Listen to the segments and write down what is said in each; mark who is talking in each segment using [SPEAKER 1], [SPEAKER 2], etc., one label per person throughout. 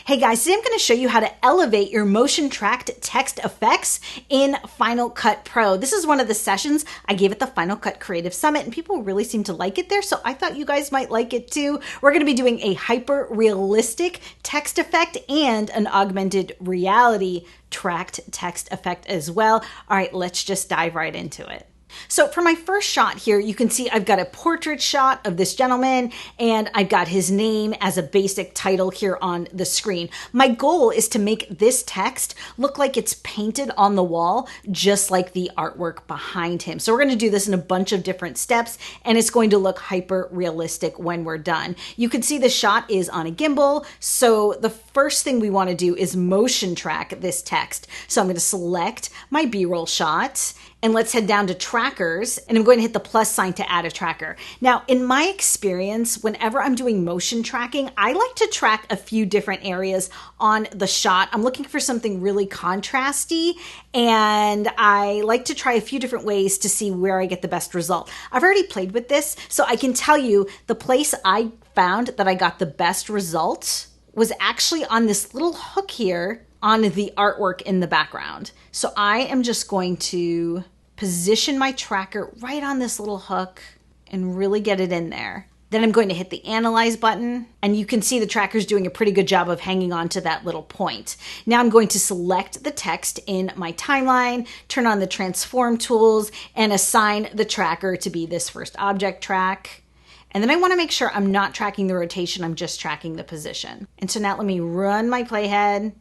[SPEAKER 1] Hey guys, today I'm going to show you how to elevate your motion tracked text effects in Final Cut Pro. This is one of the sessions I gave at the Final Cut Creative Summit and people really seem to like it there, so I thought you guys might like it too. We're going to be doing a hyper realistic text effect and an augmented reality tracked text effect as well. All right, let's just dive right into it. So for my first shot here, you can see I've got a portrait shot of this gentleman and I've got his name as a basic title here on the screen. My goal is to make this text look like it's painted on the wall, just like the artwork behind him. So we're going to do this in a bunch of different steps and it's going to look hyper realistic when we're done. You can see the shot is on a gimbal. So the first thing we want to do is motion track this text. So I'm going to select my B-roll shot. And let's head down to trackers and I'm going to hit the plus sign to add a tracker. Now, in my experience, whenever I'm doing motion tracking, I like to track a few different areas on the shot. I'm looking for something really contrasty and I like to try a few different ways to see where I get the best result. I've already played with this, so I can tell you the place I found that I got the best result was actually on this little hook here on the artwork in the background. So I am just going to position my tracker right on this little hook and really get it in there. Then I'm going to hit the analyze button and you can see the tracker's doing a pretty good job of hanging on to that little point. Now I'm going to select the text in my timeline, turn on the transform tools and assign the tracker to be this first object track. And then I want to make sure I'm not tracking the rotation, I'm just tracking the position. And so now let me run my playhead.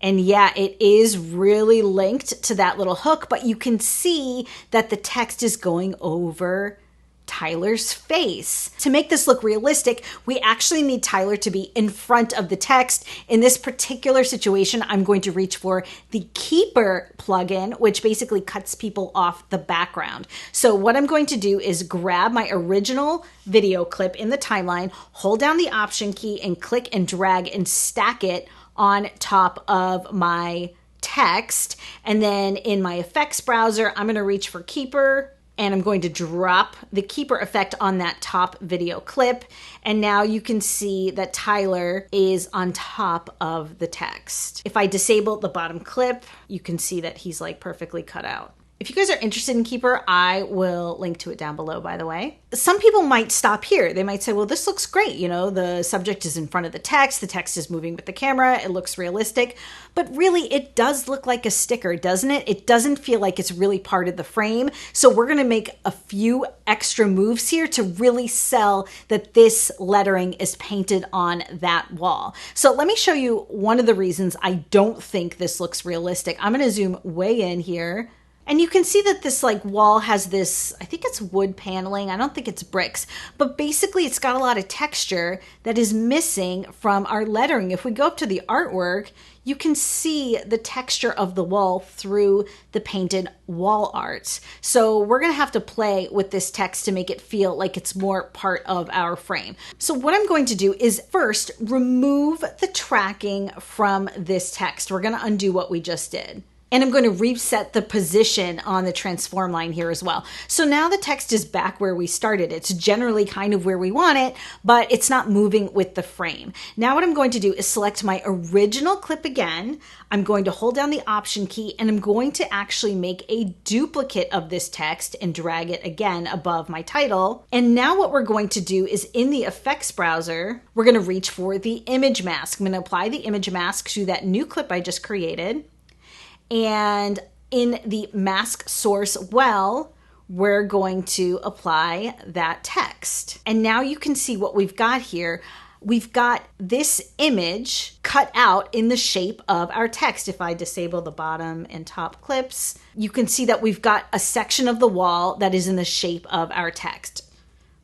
[SPEAKER 1] And yeah, it is really linked to that little hook, but you can see that the text is going over Tyler's face. To make this look realistic, we actually need Tyler to be in front of the text. In this particular situation, I'm going to reach for the Keeper plugin, which basically cuts people off the background. So what I'm going to do is grab my original video clip in the timeline, hold down the Option key and click and drag and stack it on top of my text. And then in my effects browser, I'm going to reach for Keeper and I'm going to drop the Keeper effect on that top video clip. And now you can see that Tyler is on top of the text. If I disable the bottom clip, you can see that he's like perfectly cut out. If you guys are interested in Keeper, I will link to it down below, by the way. Some people might stop here. They might say, well, this looks great. You know, the subject is in front of the text is moving with the camera, it looks realistic. But really, it does look like a sticker, doesn't it? It doesn't feel like it's really part of the frame. So we're gonna make a few extra moves here to really sell that this lettering is painted on that wall. So let me show you one of the reasons I don't think this looks realistic. I'm gonna zoom way in here. And you can see that this like wall has this, I think it's wood paneling. I don't think it's bricks, but basically it's got a lot of texture that is missing from our lettering. If we go up to the artwork, you can see the texture of the wall through the painted wall art. So we're gonna have to play with this text to make it feel like it's more part of our frame. So what I'm going to do is first remove the tracking from this text. We're gonna undo what we just did. And I'm going to reset the position on the transform line here as well. So now the text is back where we started. It's generally kind of where we want it, but it's not moving with the frame. Now what I'm going to do is select my original clip again. I'm going to hold down the Option key and I'm going to actually make a duplicate of this text and drag it again above my title. And now what we're going to do is in the effects browser, we're going to reach for the image mask. I'm going to apply the image mask to that new clip I just created. And in the mask source well, we're going to apply that text. And now you can see what we've got here. We've got this image cut out in the shape of our text. If I disable the bottom and top clips, you can see that we've got a section of the wall that is in the shape of our text.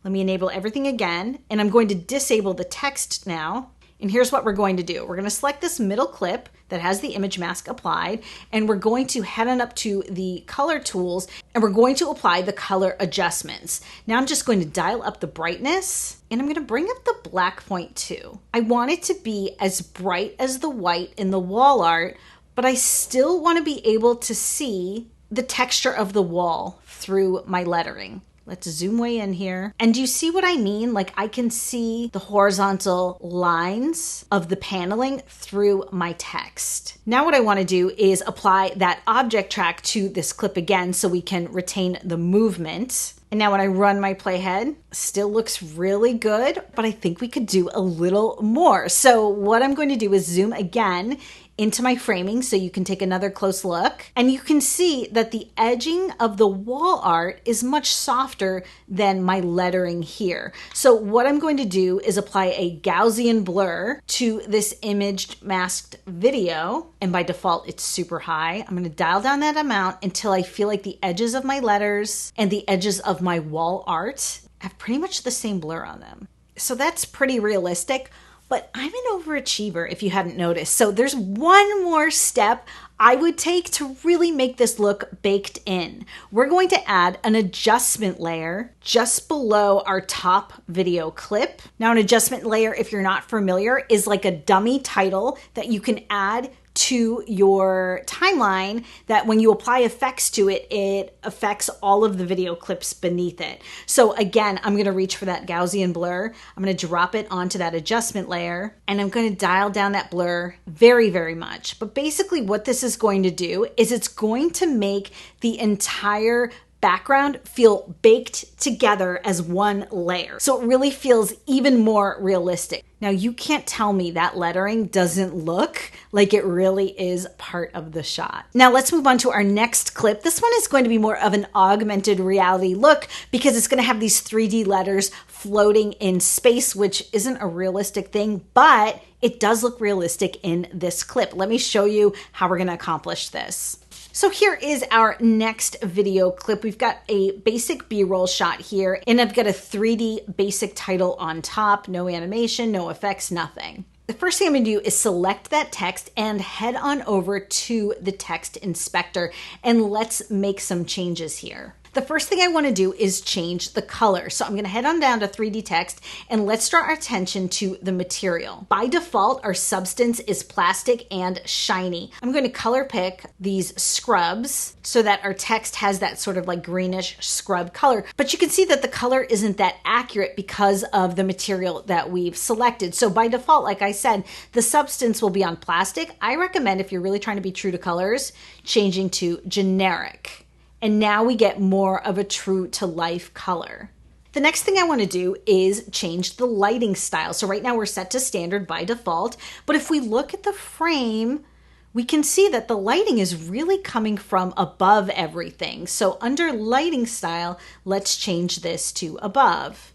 [SPEAKER 1] Let me enable everything again, and I'm going to disable the text now. And here's what we're going to do. We're going to select this middle clip that has the image mask applied, and we're going to head on up to the color tools, and we're going to apply the color adjustments. Now I'm just going to dial up the brightness, and I'm going to bring up the black point too. I want it to be as bright as the white in the wall art, but I still want to be able to see the texture of the wall through my lettering. Let's zoom way in here. And do you see what I mean? Like I can see the horizontal lines of the paneling through my text. Now what I want to do is apply that object track to this clip again so we can retain the movement. And now when I run my playhead, still looks really good, but I think we could do a little more. So what I'm going to do is zoom again into my framing so you can take another close look. And you can see that the edging of the wall art is much softer than my lettering here. So what I'm going to do is apply a Gaussian blur to this imaged masked video. And by default, it's super high. I'm going to dial down that amount until I feel like the edges of my letters and the edges of my wall art have pretty much the same blur on them. So that's pretty realistic. But I'm an overachiever if you hadn't noticed. So there's one more step I would take to really make this look baked in. We're going to add an adjustment layer just below our top video clip. Now an adjustment layer, if you're not familiar, is like a dummy title that you can add to your timeline that when you apply effects to it, it affects all of the video clips beneath it. So again, I'm going to reach for that Gaussian blur. I'm going to drop it onto that adjustment layer and I'm going to dial down that blur very, very much. But basically what this is going to do is it's going to make the entire background feel baked together as one layer. So it really feels even more realistic. Now you can't tell me that lettering doesn't look like it really is part of the shot. Now let's move on to our next clip. This one is going to be more of an augmented reality look because it's going to have these 3D letters floating in space, which isn't a realistic thing, but it does look realistic in this clip. Let me show you how we're going to accomplish this. So here is our next video clip. We've got a basic B-roll shot here, and I've got a 3D basic title on top, no animation, no effects, nothing. The first thing I'm going to do is select that text and head on over to the text inspector, and let's make some changes here. The first thing I want to do is change the color. So I'm going to head on down to 3D text and let's draw our attention to the material. By default, our substance is plastic and shiny. I'm going to color pick these scrubs so that our text has that sort of like greenish scrub color. But you can see that the color isn't that accurate because of the material that we've selected. So by default, like I said, the substance will be on plastic. I recommend, if you're really trying to be true to colors, changing to generic. And now we get more of a true to life color. The next thing I want to do is change the lighting style. So right now we're set to standard by default, but if we look at the frame, we can see that the lighting is really coming from above everything. So under lighting style, let's change this to above.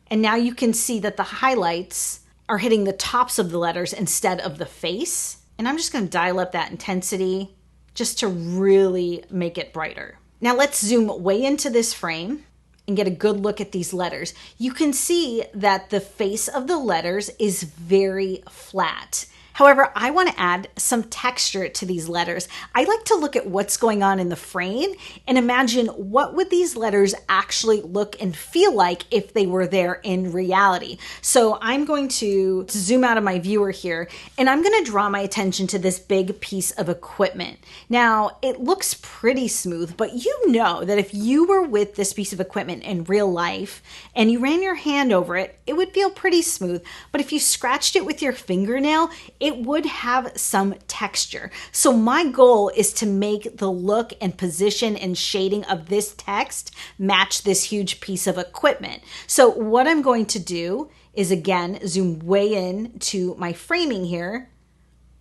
[SPEAKER 1] And now you can see that the highlights are hitting the tops of the letters instead of the face. And I'm just going to dial up that intensity just to really make it brighter. Now let's zoom way into this frame and get a good look at these letters. You can see that the face of the letters is very flat. However, I want to add some texture to these letters. I like to look at what's going on in the frame and imagine what would these letters actually look and feel like if they were there in reality. So I'm going to zoom out of my viewer here and I'm going to draw my attention to this big piece of equipment. Now, it looks pretty smooth, but you know that if you were with this piece of equipment in real life and you ran your hand over it, it would feel pretty smooth. But if you scratched it with your fingernail, it would have some texture. So my goal is to make the look and position and shading of this text match this huge piece of equipment. So what I'm going to do is again, zoom way in to my framing here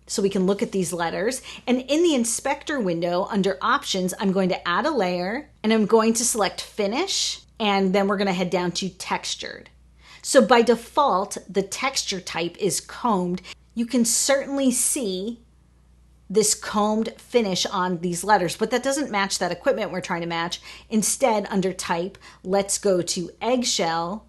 [SPEAKER 1] so we can look at these letters. And in the inspector window under options, I'm going to add a layer and I'm going to select finish. And then we're going to head down to textured. So by default, the texture type is combed. You can certainly see this combed finish on these letters, but that doesn't match that equipment we're trying to match. Instead, under type, let's go to eggshell,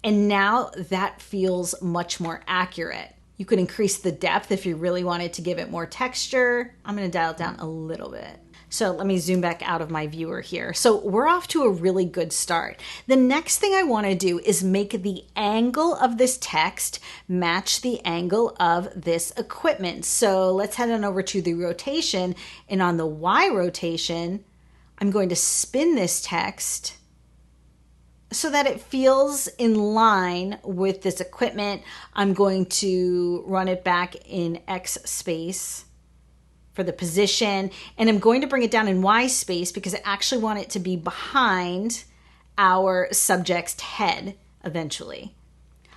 [SPEAKER 1] and now that feels much more accurate. You could increase the depth if you really wanted to give it more texture. I'm going to dial it down a little bit. So let me zoom back out of my viewer here. So we're off to a really good start. The next thing I want to do is make the angle of this text match the angle of this equipment. So let's head on over to the rotation, and on the Y rotation, I'm going to spin this text so that it feels in line with this equipment. I'm going to run it back in X space for the position, and I'm going to bring it down in Y space because I actually want it to be behind our subject's head eventually.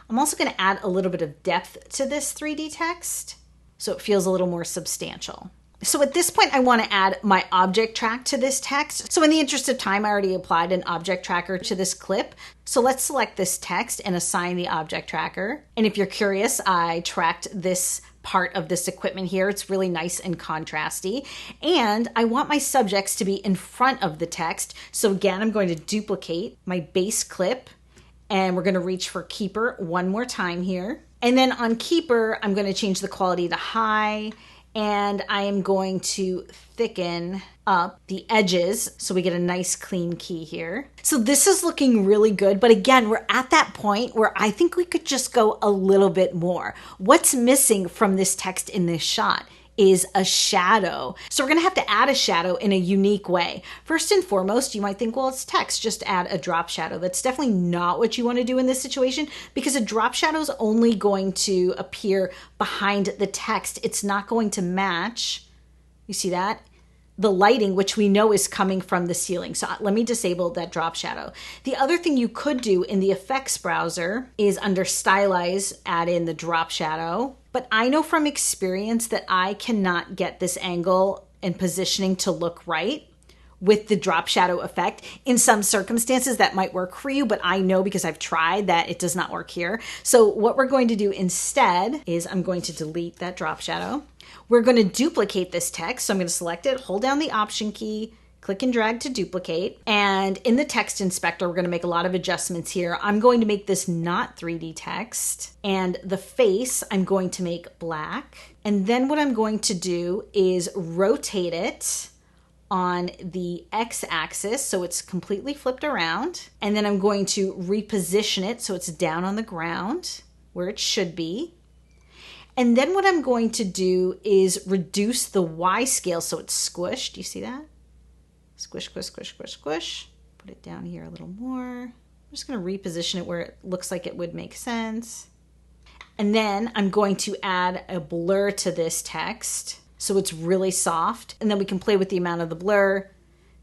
[SPEAKER 1] I'm also going to add a little bit of depth to this 3D text so it feels a little more substantial. So at this point, I want to add my object track to this text. So in the interest of time, I already applied an object tracker to this clip. So let's select this text and assign the object tracker. And if you're curious, I tracked this part of this equipment here. It's really nice and contrasty. And I want my subjects to be in front of the text. So again, I'm going to duplicate my base clip and we're going to reach for keeper one more time here. And then on keeper, I'm going to change the quality to high. And I am going to thicken up the edges so we get a nice clean key here. So this is looking really good, but again, we're at that point where I think we could just go a little bit more. What's missing from this text in this shot is a shadow. So we're gonna have to add a shadow in a unique way. First and foremost, you might think, well, it's text, just add a drop shadow. That's definitely not what you wanna do in this situation because a drop shadow is only going to appear behind the text. It's not going to match, you see that? The lighting, which we know is coming from the ceiling. So let me disable that drop shadow. The other thing you could do in the effects browser is under stylize, add in the drop shadow. But I know from experience that I cannot get this angle and positioning to look right with the drop shadow effect. In some circumstances that might work for you, but I know because I've tried that it does not work here. So what we're going to do instead is I'm going to delete that drop shadow. We're going to duplicate this text. So I'm going to select it, hold down the Option key, click and drag to duplicate. And in the text inspector, we're going to make a lot of adjustments here. I'm going to make this not 3D text. And the face, I'm going to make black. And then what I'm going to do is rotate it on the x-axis so it's completely flipped around. And then I'm going to reposition it so it's down on the ground where it should be. And then what I'm going to do is reduce the Y scale so it's squished. Do you see that? Squish, squish, squish, squish, squish. Put it down here a little more. I'm just going to reposition it where it looks like it would make sense. And then I'm going to add a blur to this text so it's really soft. And then we can play with the amount of the blur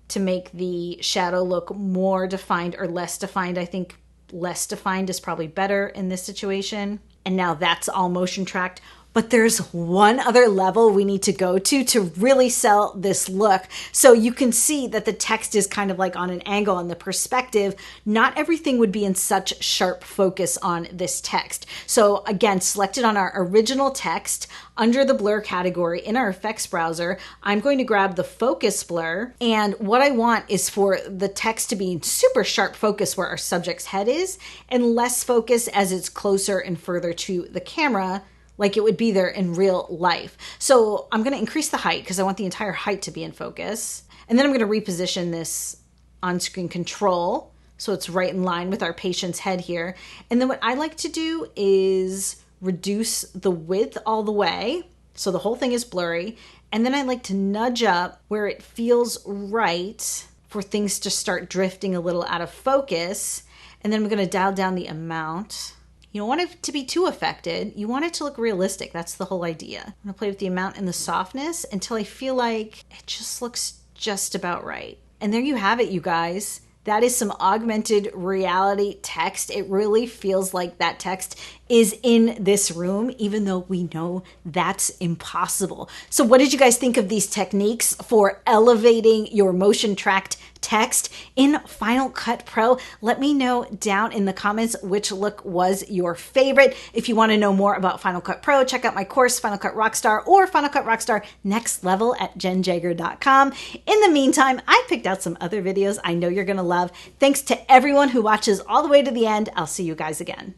[SPEAKER 1] to make the shadow look more defined or less defined. I think less defined is probably better in this situation. And now that's all motion tracked. But there's one other level we need to go to really sell this look. So you can see that the text is kind of like on an angle and the perspective. Not everything would be in such sharp focus on this text. So again, selected on our original text under the blur category in our effects browser, I'm going to grab the focus blur. And what I want is for the text to be in super sharp focus where our subject's head is and less focus as it's closer and further to the camera, like it would be there in real life. So I'm going to increase the height because I want the entire height to be in focus. And then I'm going to reposition this on-screen control so it's right in line with our patient's head here. And then what I like to do is reduce the width all the way so the whole thing is blurry. And then I like to nudge up where it feels right for things to start drifting a little out of focus. And then I'm going to dial down the amount. You don't want it to be too affected. You want it to look realistic. That's the whole idea. I'm gonna play with the amount and the softness until I feel like it just looks just about right. And there you have it, you guys. That is some augmented reality text. It really feels like that text is in this room, even though we know that's impossible. So what did you guys think of these techniques for elevating your motion tracked text in Final Cut Pro? Let me know down in the comments which look was your favorite. If you want to know more about Final Cut Pro, check out my course, Final Cut Rockstar, or Final Cut Rockstar Next Level at JennJager.com. In the meantime, I picked out some other videos I know you're going to love. Thanks to everyone who watches all the way to the end. I'll see you guys again.